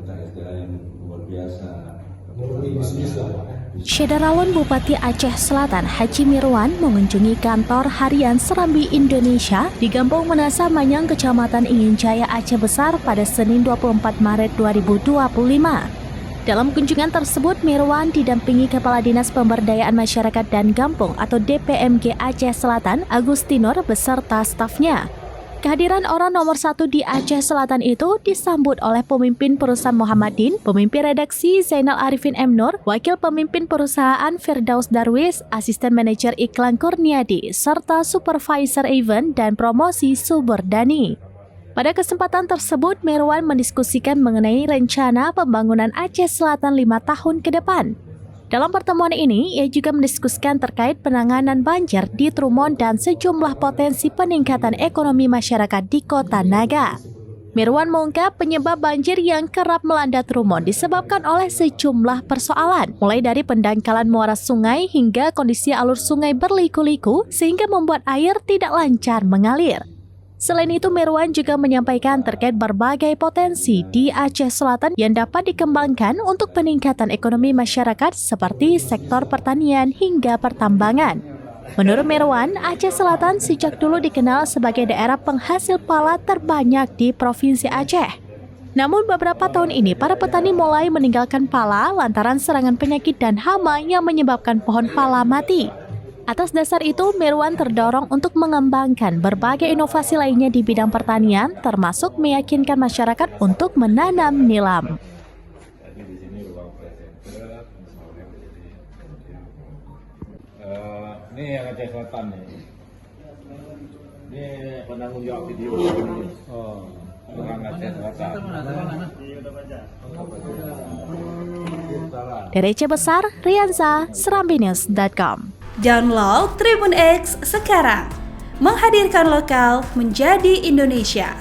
SDA yang luar biasa. Syederalun Bupati Aceh Selatan Haji Mirwan mengunjungi kantor harian Serambi Indonesia di Kampung Menasa Manyang, Kecamatan Inginjaya, Aceh Besar pada Senin 24 Maret 2025. Dalam kunjungan tersebut, Mirwan didampingi Kepala Dinas Pemberdayaan Masyarakat dan Kampung atau DPMG Aceh Selatan, Agustinor, beserta stafnya. Kehadiran orang nomor 1 di Aceh Selatan itu disambut oleh pemimpin perusahaan Muhammadin, pemimpin redaksi Zainal Arifin M. Nur, wakil pemimpin perusahaan Firdaus Darwis, asisten manajer iklan Kurniadi, serta supervisor event dan promosi Suberdani. Pada kesempatan tersebut, Mirwan mendiskusikan mengenai rencana pembangunan Aceh Selatan 5 tahun ke depan. Dalam pertemuan ini, ia juga mendiskusikan terkait penanganan banjir di Trumon dan sejumlah potensi peningkatan ekonomi masyarakat di Kota Naga. Mirwan mengungkap penyebab banjir yang kerap melanda Trumon disebabkan oleh sejumlah persoalan, mulai dari pendangkalan muara sungai hingga kondisi alur sungai berliku-liku sehingga membuat air tidak lancar mengalir. Selain itu, Mirwan juga menyampaikan terkait berbagai potensi di Aceh Selatan yang dapat dikembangkan untuk peningkatan ekonomi masyarakat seperti sektor pertanian hingga pertambangan. Menurut Mirwan, Aceh Selatan sejak dulu dikenal sebagai daerah penghasil pala terbanyak di Provinsi Aceh. Namun beberapa tahun ini, para petani mulai meninggalkan pala lantaran serangan penyakit dan hama yang menyebabkan pohon pala mati. Atas dasar itu, Mirwan terdorong untuk mengembangkan berbagai inovasi lainnya di bidang pertanian, termasuk meyakinkan masyarakat untuk menanam nilam. Ini yang Aceh Selatan nih. Ini penanggung jawab video. Orang Aceh Selatan. Dari Aceh Besar, Rianza, SerambiNews.com. Download Tribun X sekarang, menghadirkan lokal menjadi Indonesia.